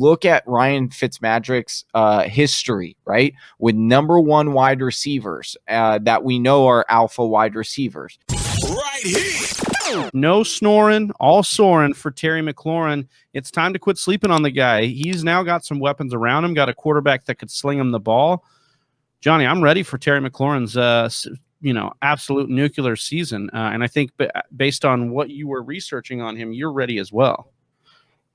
look at Ryan Fitzpatrick's history, right, with number one wide receivers that we know are alpha wide receivers. Right here. No snoring, all soaring for Terry McLaurin. It's time to quit sleeping on the guy. He's now got some weapons around him, got a quarterback that could sling him the ball. Johnny, I'm ready for Terry McLaurin's absolute nuclear season. And I think based on what you were researching on him, you're ready as well.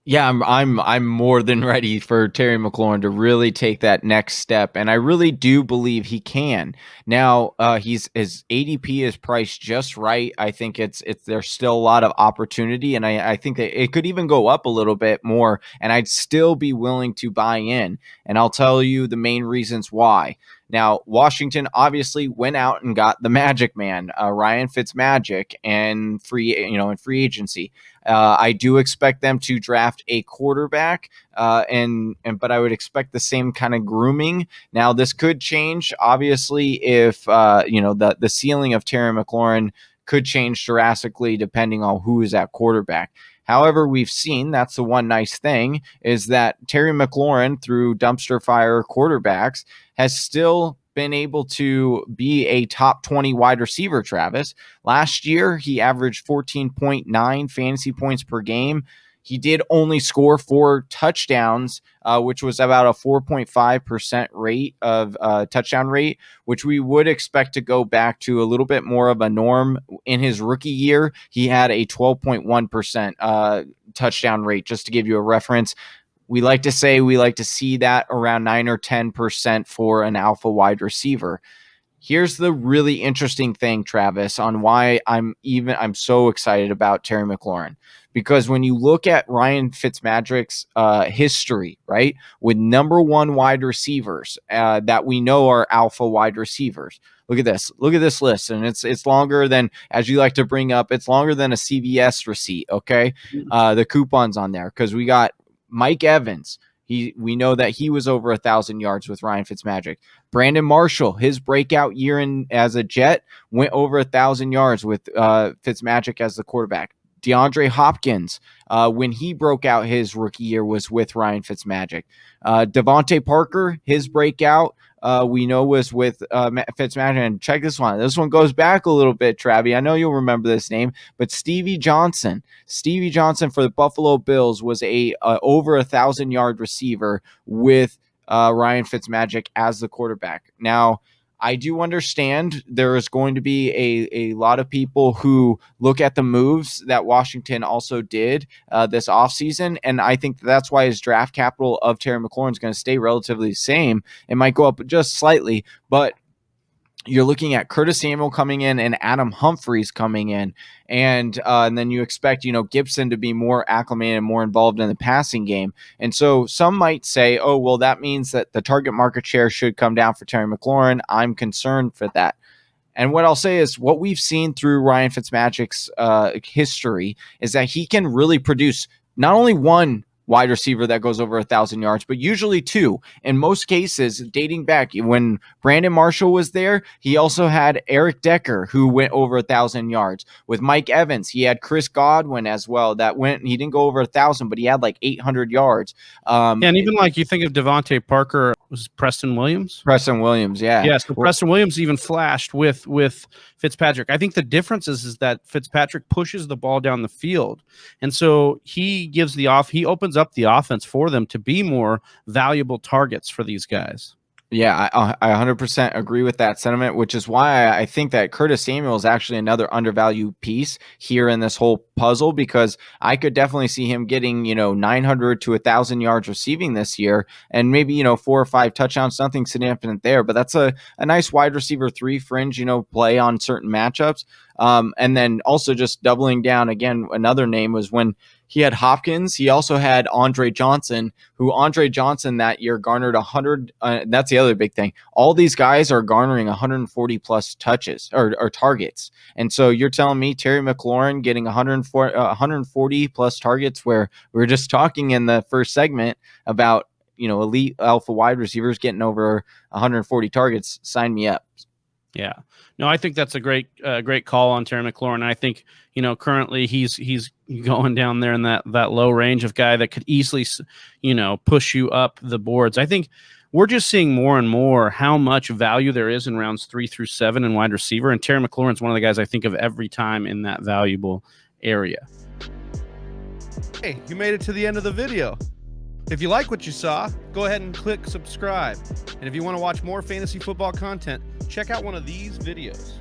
Yeah, I'm more than ready for Terry McLaurin to really take that next step, and I really do believe he can. Now, his ADP is priced just right. I think it's there's still a lot of opportunity, and I think that it could even go up a little bit more, and I'd still be willing to buy in. And I'll tell you the main reasons why. Now, Washington obviously went out and got the Magic Man, Ryan Fitzmagic, and in free agency. I do expect them to draft a quarterback, but I would expect the same kind of grooming. Now, this could change, obviously, if the ceiling of Terry McLaurin could change drastically depending on who is at quarterback. However, we've seen, that's the one nice thing, is that Terry McLaurin, through dumpster fire quarterbacks, has still been able to be a top 20 wide receiver, Travis. Last year, he averaged 14.9 fantasy points per game. He did only score 4 touchdowns, which was about a 4.5% rate of touchdown rate, which we would expect to go back to a little bit more of a norm. In his rookie year, he had a 12.1% touchdown rate, just to give you a reference. We like to see that around 9 or 10% for an alpha wide receiver. Here's the really interesting thing, Travis, on why I'm so excited about Terry McLaurin. Because when you look at Ryan Fitzpatrick's history, right, with number one wide receivers that we know are alpha wide receivers. Look at this list, and it's longer than, as you like to bring up, it's longer than a CVS receipt. Okay, the coupons on there, because we got Mike Evans. We know that he was over 1,000 yards with Ryan Fitzpatrick. Brandon Marshall, his breakout year as a Jet, went over 1,000 yards with Fitzmagic as the quarterback. DeAndre Hopkins, when he broke out his rookie year, was with Ryan Fitzmagic. Devontae Parker, his breakout, we know was with Fitzmagic. And check this one. This one goes back a little bit, Travi. I know you'll remember this name, but Stevie Johnson for the Buffalo Bills was a over 1,000-yard receiver with Ryan Fitzmagic as the quarterback. Now, I do understand there is going to be a lot of people who look at the moves that Washington also did this offseason, and I think that's why his draft capital of Terry McLaurin is going to stay relatively the same. It might go up just slightly, but you're looking at Curtis Samuel coming in and Adam Humphries coming in, and then you expect Gibson to be more acclimated and more involved in the passing game. And so some might say, oh, well, that means that the target market share should come down for Terry McLaurin. I'm concerned for that. And what I'll say is what we've seen through Ryan Fitzmagic's history is that he can really produce not only one wide receiver that goes over 1,000 yards, but usually 2. In most cases, dating back when Brandon Marshall was there, he also had Eric Decker, who went over 1,000 yards. With Mike Evans, he had Chris Godwin as well. He didn't go over 1,000, but he had like 800 yards. And even like you think of Devontae Parker, was Preston Williams? Preston Williams, yeah. Yeah, so Preston Williams even flashed with Fitzpatrick. I think the difference is that Fitzpatrick pushes the ball down the field. And so he opens up the offense for them to be more valuable targets for these guys. Yeah, I 100% agree with that sentiment, which is why I think that Curtis Samuel is actually another undervalued piece here in this whole puzzle, because I could definitely see him getting, 900 to 1,000 yards receiving this year, and maybe, 4 or 5 touchdowns, nothing significant there, but that's a nice wide receiver 3 fringe, play on certain matchups. And then also just doubling down again, another name was when he had Hopkins. He also had Andre Johnson that year garnered 100. That's the other big thing. All these guys are garnering 140 plus touches or targets. And so you're telling me Terry McLaurin getting 140 plus targets, where we were just talking in the first segment about, elite alpha wide receivers getting over 140 targets. Sign me up. Yeah, no, I think that's a great call on Terry McLaurin. I think, currently he's going down there in that low range of guy that could easily, push you up the boards. I think we're just seeing more and more how much value there is in rounds 3 through 7 in wide receiver, and Terry McLaurin's one of the guys I think of every time in that valuable area. Hey, you made it to the end of the video. If you like what you saw, go ahead and click subscribe. And if you want to watch more fantasy football content, check out one of these videos.